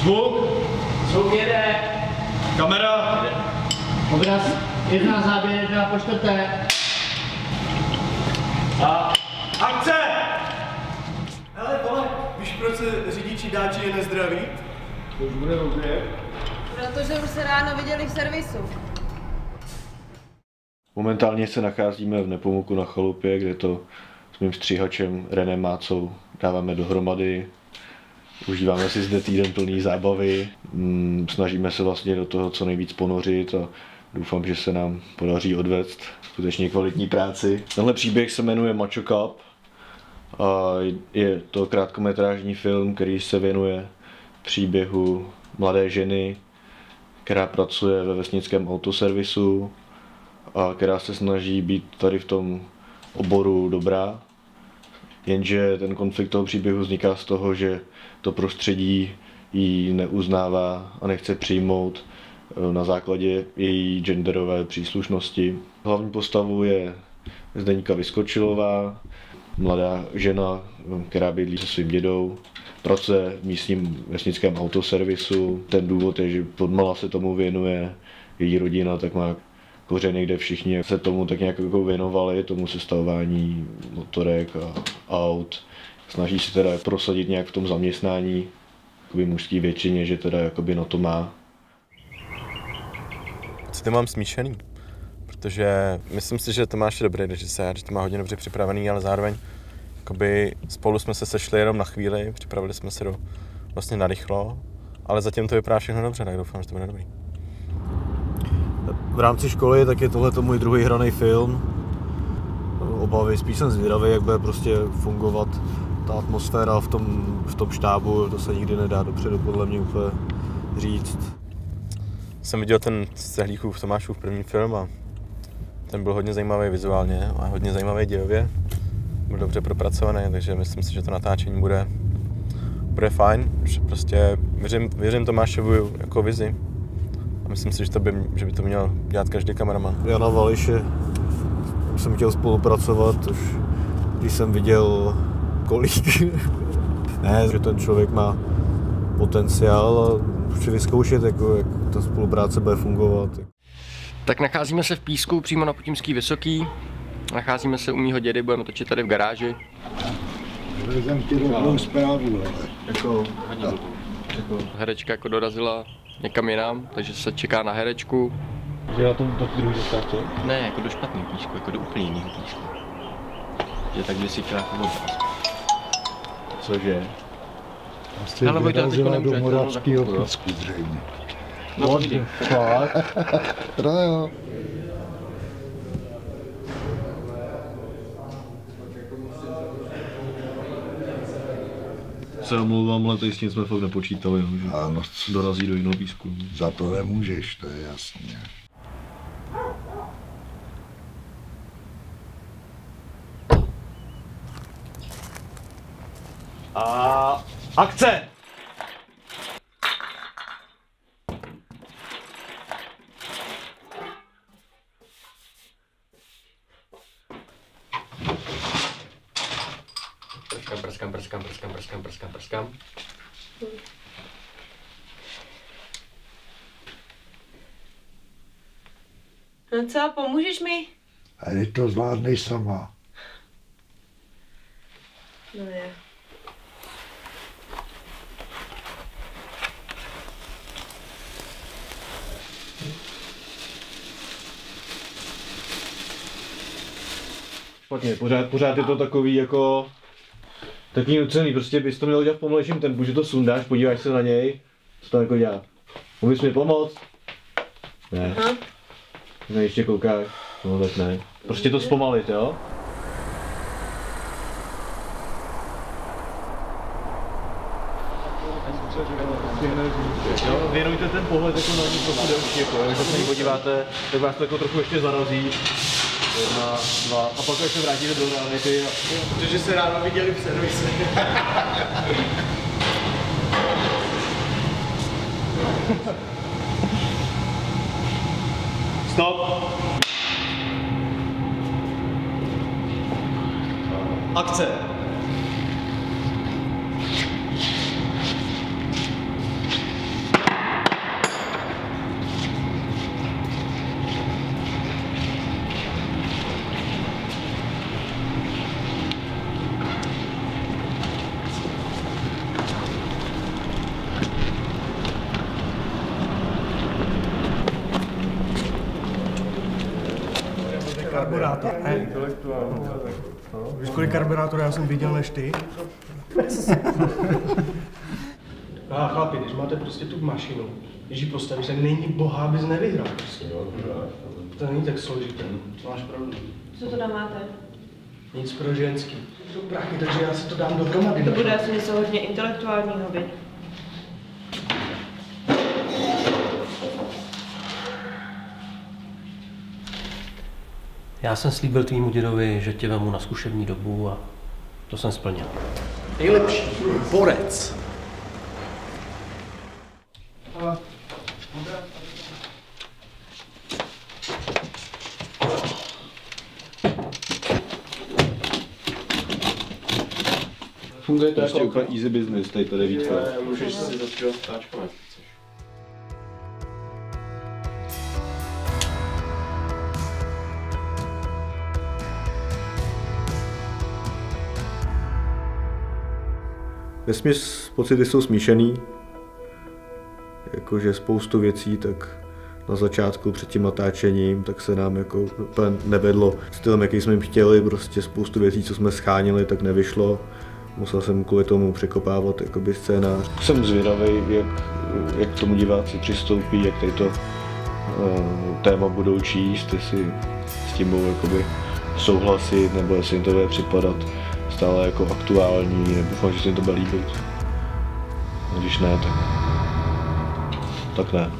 Zvuk jede. Kamera. Jede. Obraz, 1 záběr, 1 po čtvrté. A Akce! Hele, vole, víš, proč se řidiči dáči je nezdraví? To už bude rozběh. Protože už se ráno viděli v servisu. Momentálně se nacházíme v Nepomuku na chalupě, kde to s mým stříhačem Renem Mácou dáváme dohromady. Užíváme si zde týden plný zábavy, snažíme se vlastně do toho co nejvíc ponořit a doufám, že se nám podaří odvést skutečně kvalitní práci. Tenhle příběh se jmenuje Macho Cup a je to krátkometrážní film, který se věnuje příběhu mladé ženy, která pracuje ve vesnickém autoservisu a která se snaží být tady v tom oboru dobrá. Jenže ten konflikt toho příběhu vzniká z toho, že to prostředí ji neuznává a nechce přijmout na základě její genderové příslušnosti. Hlavní postavou je Zdeňka Vyskočilová, mladá žena, která bydlí se svým dědou, pracuje v místním vesnickém autoservisu. Ten důvod je, že odmala se tomu věnuje, její rodina tak má kořeny, kde všichni se tomu tak nějak jako věnovali, tomu sestavování motorek a aut. Snaží se teda prosadit nějak v tom zaměstnání, jakoby mužský většině, že teda jakoby na to má. Co to mám smíšený, protože myslím si, že Tomáš je dobrý režisér, že to má hodně dobře připravený, ale zároveň jakoby spolu jsme se sešli jenom na chvíli, připravili jsme se vlastně narychlo, ale zatím to vypadá všechno dobře, tak doufám, že to bude dobrý. V rámci školy tak je tohle můj druhý hraný film. Obavy, spíš jsem zvědavý, jak bude prostě fungovat ta atmosféra v tom štábu, to se nikdy nedá dopředu podle mě úplně říct. Jsem viděl ten Stehlíkův Tomášův první film a ten byl hodně zajímavý vizuálně a hodně zajímavý dějově. Byl dobře propracovaný, takže myslím si, že to natáčení bude fajn. Že prostě věřím Tomášovu jako vizi. A myslím si, že by to měl dělat každý kameraman. Jana Vališe jsem chtěl spolupracovat, už když jsem viděl kolik. Ne, že ten člověk má potenciál a chci vyzkoušet, jako, jak ta spolupráce bude fungovat. Tak nacházíme se v Písku, přímo na Putimský Vysoký. Nacházíme se u mýho dědy, budeme točit tady v garáži. Vezem ti dobrou zprávu, Jako herečka jako dorazila někam jinam, takže se čeká na herečku. Že na tom taky druhý zastávce? Ne, jako do špatného Písku, jako do úplně jiného Písku. Že tak by si chtěla jako obraz. Cože? Asi vyrazila do Moravského Písku zřejmě. No to vidím. No jo. Se omlouvám, ale tady s tím jsme fakt nepočítali, že Ano, dorazí do jiného Písku. za to nemůžeš, to je jasně. A akce! Prskám. No co, pomůžeš mi? A ty to zvládneš sama. No je. Špatně, pořád je to takový jako... Taky nucený, prostě bys to měl udělat v pomalejším tempu, že to sundáš, podíváš se na něj, co tam jako dělá. Můžeš mi pomoct? Ne. Aha. Ne, ještě koukáš, no tak ne. Prostě to zpomalit, jo? Jo, věnujte ten pohled jako na ní trochu delší, jako, když se ní podíváte, tak vás to jako trochu ještě zarazí. 1, 2, a pak až se vrátíte do reality. Protože se ráno viděli v servise. Stop! Akce! karburátor, ne? Víš, kolik karburátorů já jsem viděl než ty? A chlapi, když máte prostě tu mašinu, když ji postavíš, tak není boha, abys nevyhrál. Prostě. To není tak složité. Máš pravdu. Co to tam máte? Nic pro ženský. Jsou prachy, takže já si to dám dohromady. To bude asi něco hodně intelektuálního, viď? Já jsem slíbil tvýmu dědovi, že tě vemu na zkušební dobu a to jsem splnil. Nejlepší borec. Funguje to jako úplně easy business, tady to devítka. Můžeš si začít stáčkovat. Vesměs pocity jsou smíšený, jakože spoustu věcí tak na začátku před tím natáčením tak se nám jako úplně nevedlo stylem, jaký jsme jim chtěli, prostě spoustu věcí, co jsme schánili, tak nevyšlo. Musel jsem kvůli tomu překopávat jakoby scénář. Jsem zvědavý, jak k tomu diváci přistoupí, jak tady to téma budou číst, jestli s tím budou jakoby souhlasit, nebo jestli jim to bude připadat stále jako aktuální, nebo doufám, že se jim to bude líbit. A když ne, tak ne.